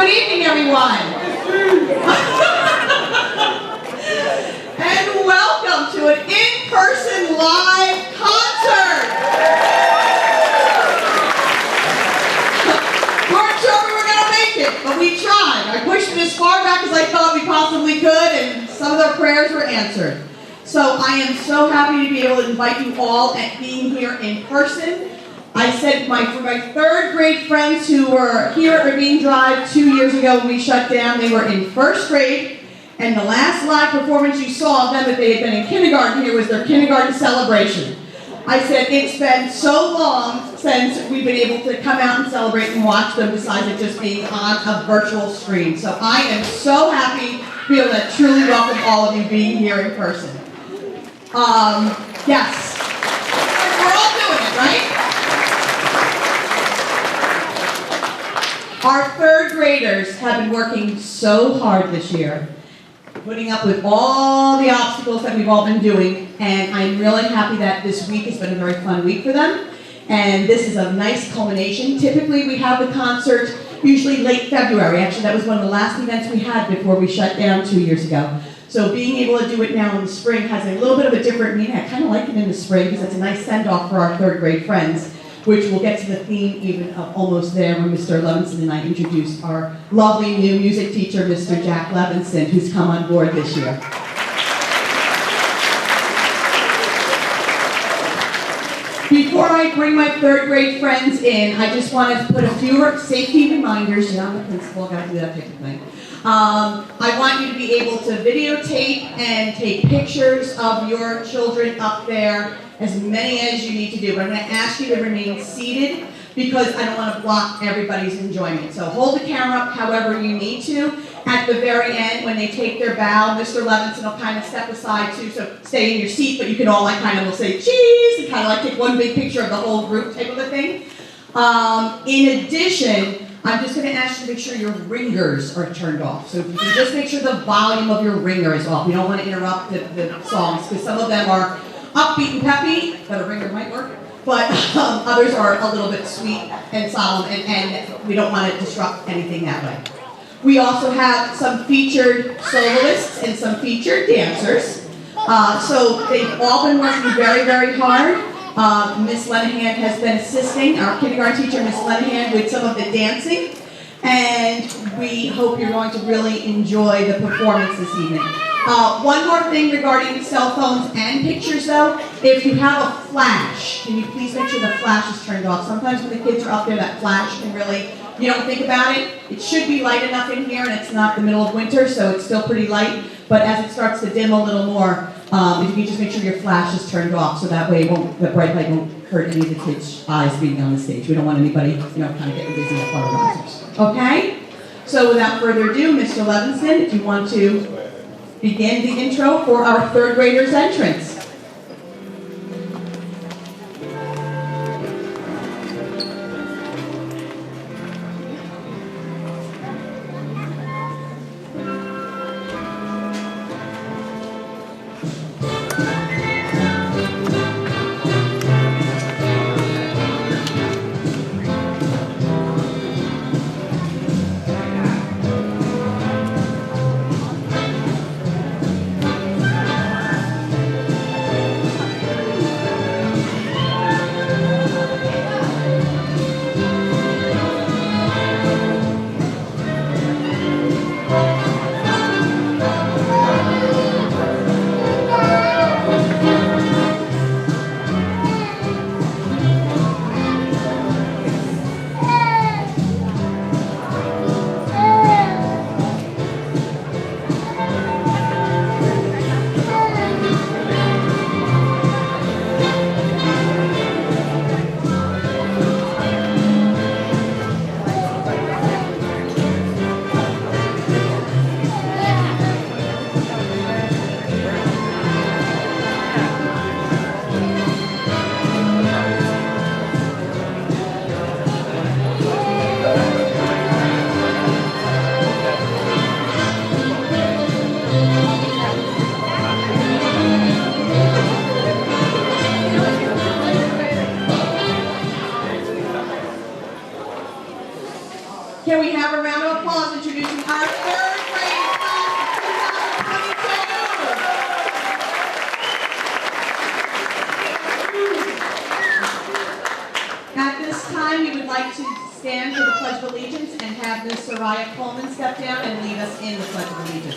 Good evening, everyone. And welcome to an in-person live concert. We weren't sure we were going to make it, but we tried. I pushed it as far back as I thought we possibly could, and some of their prayers were answered. So I am so happy to be able to invite you all at being here in person. I said for my third grade friends who were here at Ravine Drive 2 years ago when we shut down, they were in first grade, and the last live performance you saw of them, if they had been in kindergarten here, was their kindergarten celebration. I said it's been so long since we've been able to come out and celebrate and watch them besides it just being on a virtual screen. So I am so happy to be able to truly welcome all of you being here in person. Yes, we're all doing it, right? Our third graders have been working so hard this year, putting up with all the obstacles that we've all been doing, and I'm really happy that this week has been a very fun week for them, and this is a nice culmination. Typically we have the concert usually late February. Actually, that was one of the last events we had before we shut down 2 years ago. So being able to do it now in the spring has a little bit of a different meaning. I kind of like it in the spring because it's a nice send-off for our third grade friends, which we'll get to the theme even of Almost There when Mr. Levinson and I introduced our lovely new music teacher, Mr. Jack Levinson, who's come on board this year. Before I bring my third grade friends in, I just want to put a few safety reminders. You're not the principal, I've got to do that type of thing. I want you to be able to videotape and take pictures of your children up there, as many as you need to do. But I'm going to ask you to remain seated because I don't want to block everybody's enjoyment. So hold the camera up however you need to. At the very end, when they take their bow, Mr. Levinson will kind of step aside too, so stay in your seat, but you can all kind of will say cheese and kind of take one big picture of the whole group type of a thing. In addition, I'm just going to ask you to make sure your ringers are turned off. So if you can just make sure the volume of your ringer is off. We don't want to interrupt the songs because some of them are upbeat and peppy, but a ringer might work. But others are a little bit sweet and solemn, and we don't want to disrupt anything that way. We also have some featured soloists and some featured dancers. So they've all been working very, very hard. Miss Lenahan has been assisting, our kindergarten teacher, Miss Lenahan, with some of the dancing. And we hope you're going to really enjoy the performance this evening. One more thing regarding cell phones and pictures though, if you have a flash, can you please make sure the flash is turned off? Sometimes when the kids are up there, that flash can really, you don't think about it. It should be light enough in here, and it's not the middle of winter, so it's still pretty light. But as it starts to dim a little more, if you can just make sure your flash is turned off, so that way the bright light won't hurt any of the kids' eyes being on the stage. We don't want anybody, kind of getting dizzy at photographers. Okay? So without further ado, Mr. Levinson, if you want to begin the intro for our third graders' entrance. Can we have a round of applause this time, we would like to stand for the Pledge of Allegiance and have Ms. Soraya Coleman step down and lead us in the Pledge of Allegiance.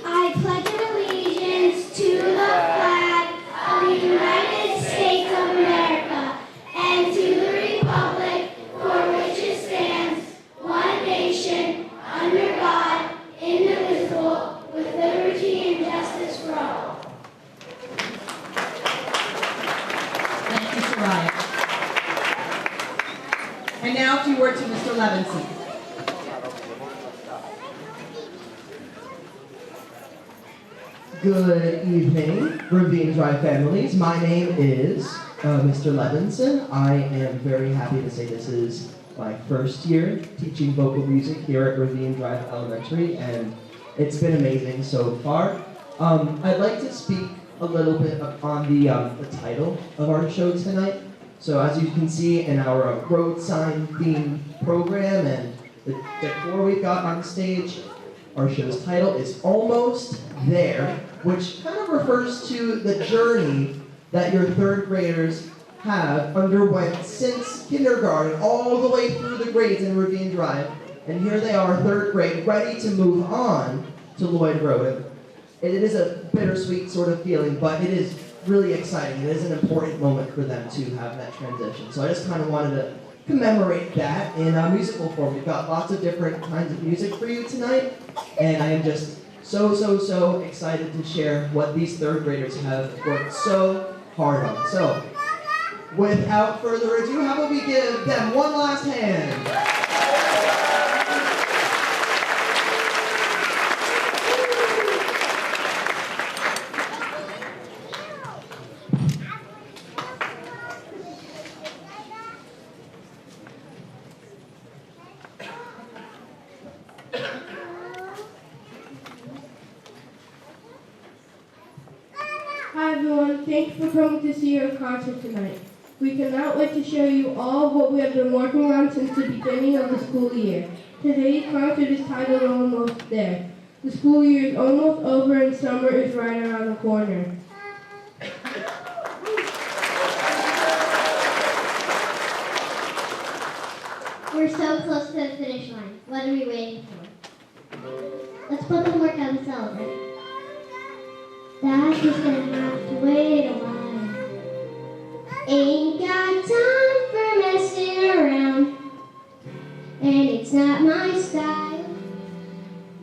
I pledge allegiance to the flag of the United States of America and to the republic for which it stands, one nation, under God, indivisible, with liberty and justice for all. Thank you, Soraya. And now a few words to Mr. Levinson. Good evening, Ravine Drive families. My name is Mr. Levinson. I am very happy to say this is my first year teaching vocal music here at Ravine Drive Elementary, and it's been amazing so far. I'd like to speak a little bit on the title of our show tonight. So as you can see in our road sign theme program and the decor we've got on stage, our show's title is Almost There, which kind of refers to the journey that your third graders have underwent since kindergarten all the way through the grades in Ravine Drive. And here they are, third grade, ready to move on to Lloyd Road. It is a bittersweet sort of feeling, but it is really exciting. It is an important moment for them to have that transition. So I just kind of wanted to commemorate that in a musical form. We've got lots of different kinds of music for you tonight, and I am just so excited to share what these third graders have worked so hard on. So, without further ado, how about we give them one last hand? Hi everyone, thanks for coming to see our concert tonight. We cannot wait to show you all what we have been working on since the beginning of the school year. Today's concert is titled Almost There. The school year is almost over and summer is right around the corner. We're so close to the finish line. What are we waiting for? Let's put the work on the celebrate. That's just gonna have to wait a while. Ain't got time for messing around, and it's not my style.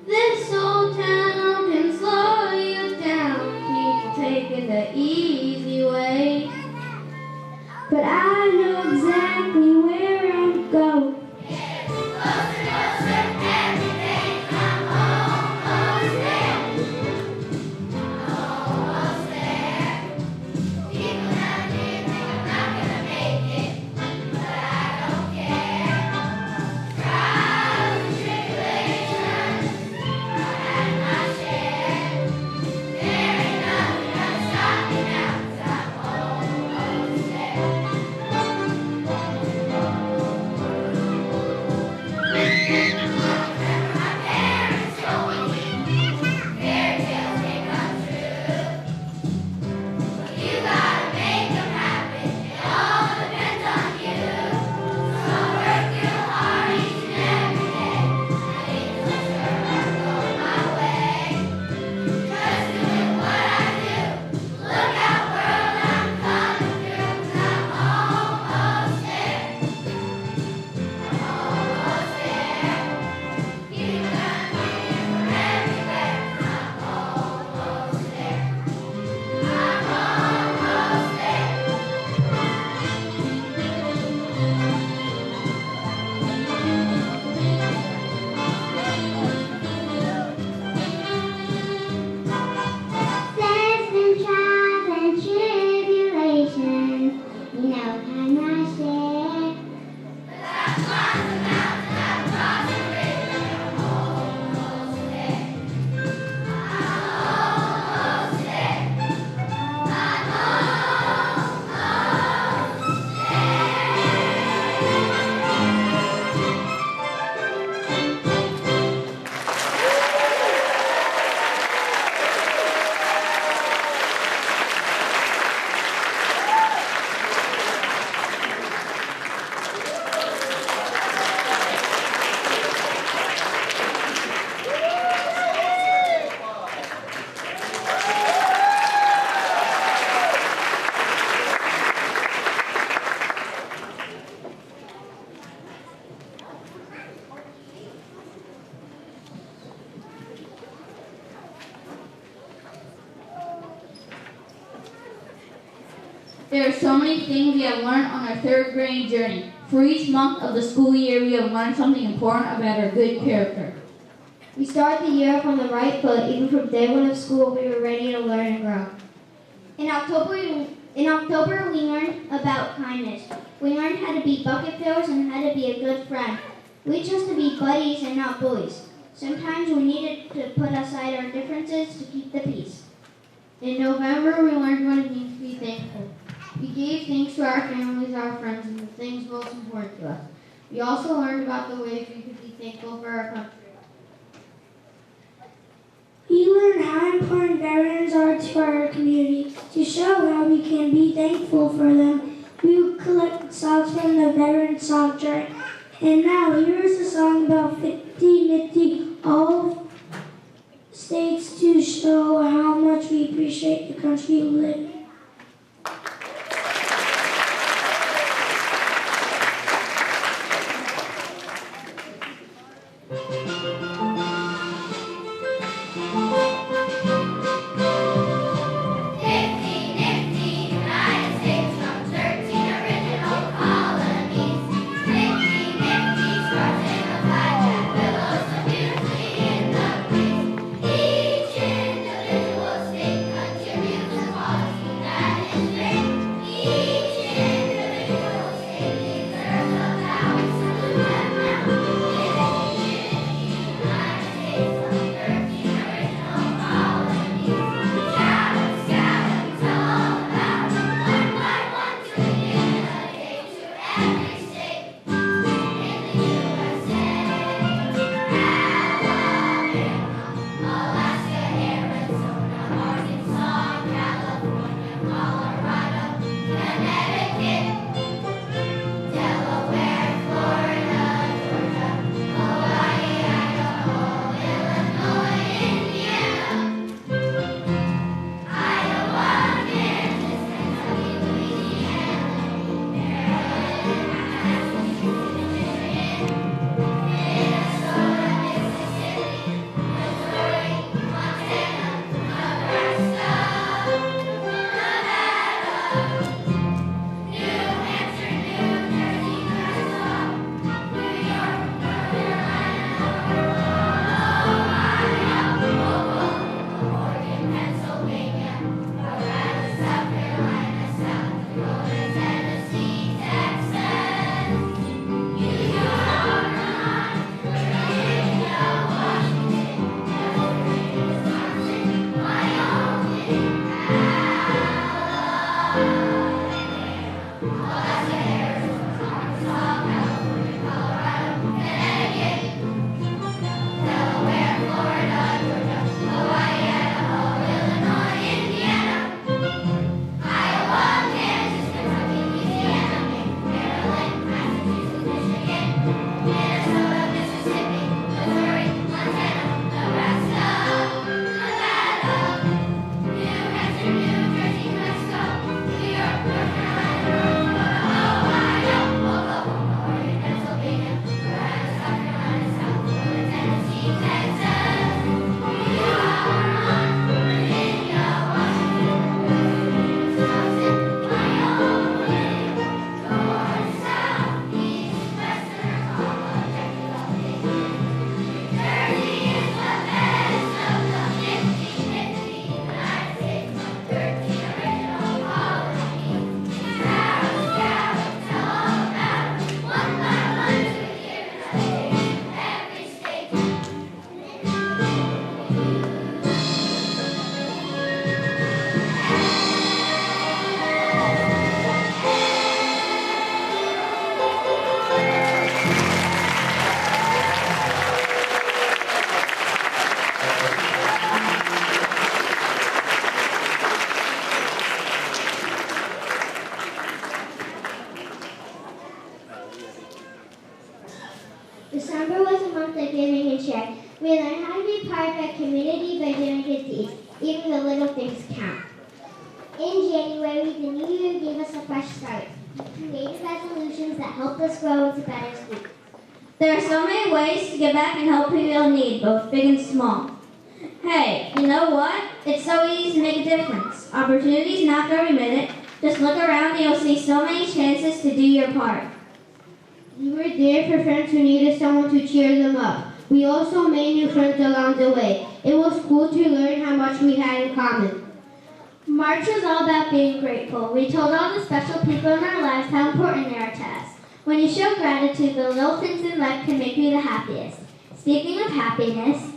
This old town can slow you down, people taking the easy way. But I know exactly where I'm going. There are so many things we have learned on our third grade journey. For each month of the school year, we have learned something important about our good character. We started the year off on the right foot. Even from day one of school, we were ready to learn and grow. In October, we learned about kindness. We learned how to be bucket fillers and how to be a good friend. We chose to be buddies and not bullies. Sometimes we needed to put aside our differences to keep the peace. In November, we learned what it means to be thankful. We gave thanks to our families, our friends, and the things most important to us. We also learned about the ways we could be thankful for our country. We learned how important veterans are to our community. To show how we can be thankful for them, we will collect songs from the Veteran Song Chart. And now, here is a song about 50-50, all states to show how much we appreciate the country we live in. December was a month of giving and sharing. We learned how to be part of a community by doing good deeds. Even the little things count. In January, the new year gave us a fresh start. We created resolutions that helped us grow into better students. There are so many ways to give back and help people in need, both big and small. Hey, you know what? It's so easy to make a difference. Opportunities knock every minute. Just look around and you'll see so many chances to do your part. We were there for friends who needed someone to cheer them up. We also made new friends along the way. It was cool to learn how much we had in common. March was all about being grateful. We told all the special people in our lives how important they are to us. When you show gratitude, the little things in life can make you the happiest. Speaking of happiness,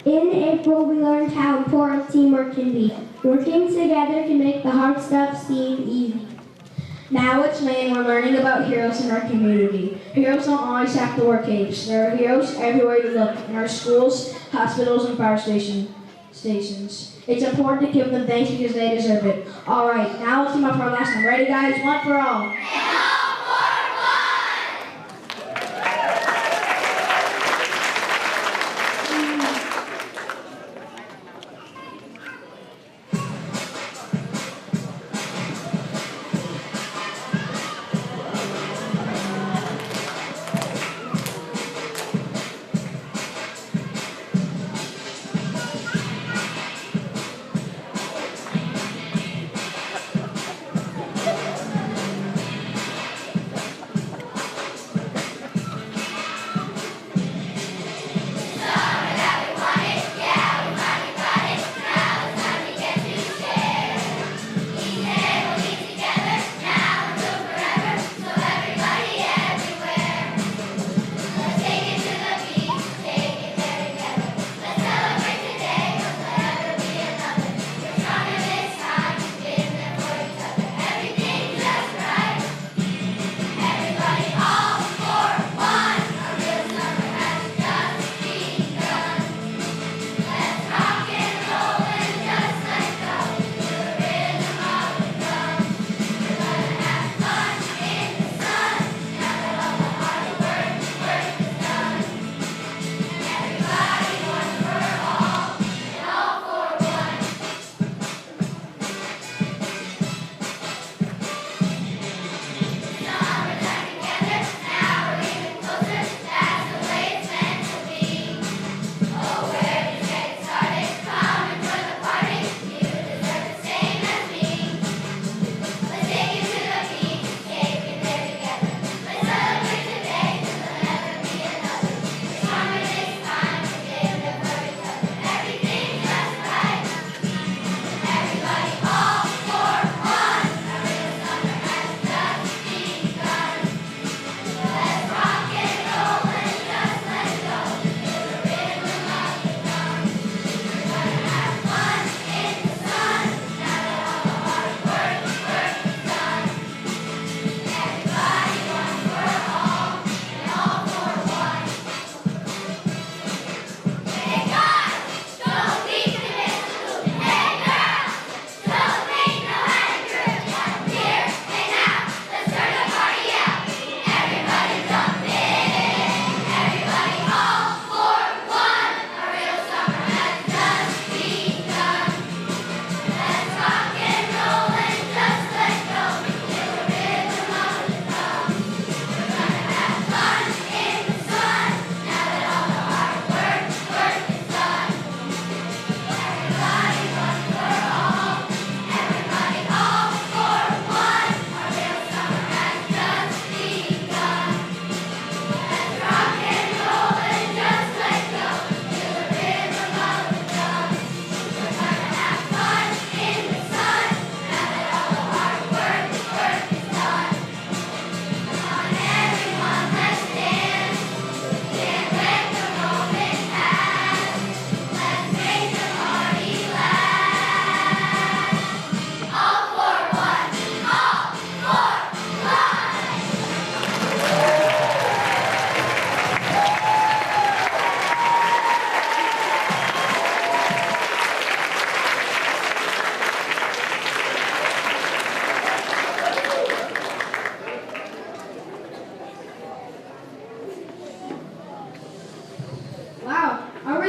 in April, we learned how important teamwork can be. Working together can make the hard stuff seem easy. Now it's May and we're learning about heroes in our community. Heroes don't always have to wear capes. There are heroes everywhere you look, in our schools, hospitals, and fire stations. It's important to give them thanks because they deserve it. All right, now let's team up for our last one. Ready, guys? One for all.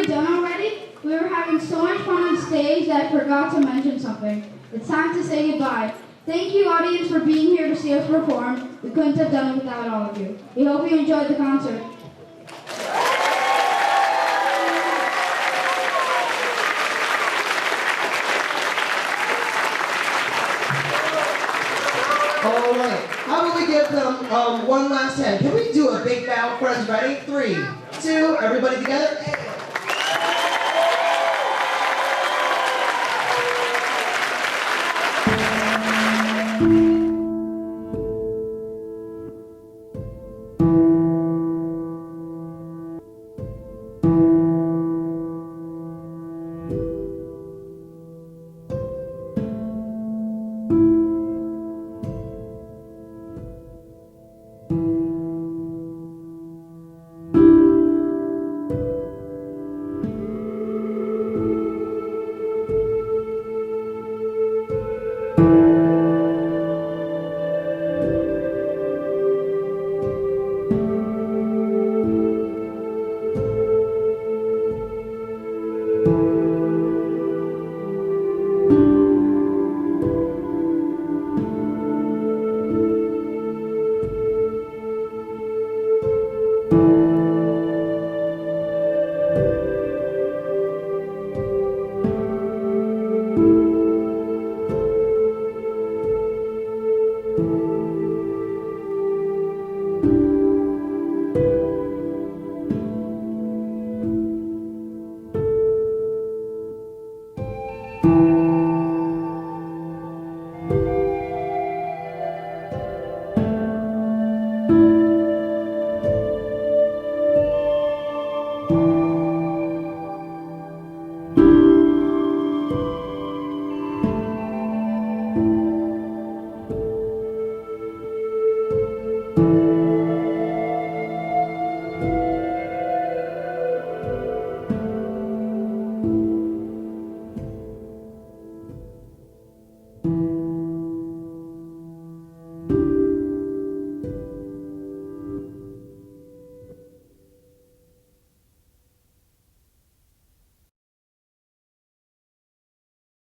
we done already? We were having so much fun on stage that I forgot to mention something. It's time to say goodbye. Thank you, audience, for being here to see us perform. We couldn't have done it without all of you. We hope you enjoyed the concert. All right. How about we give them one last hand? Can we do a big bow, friends? Ready? 3, 2, everybody together.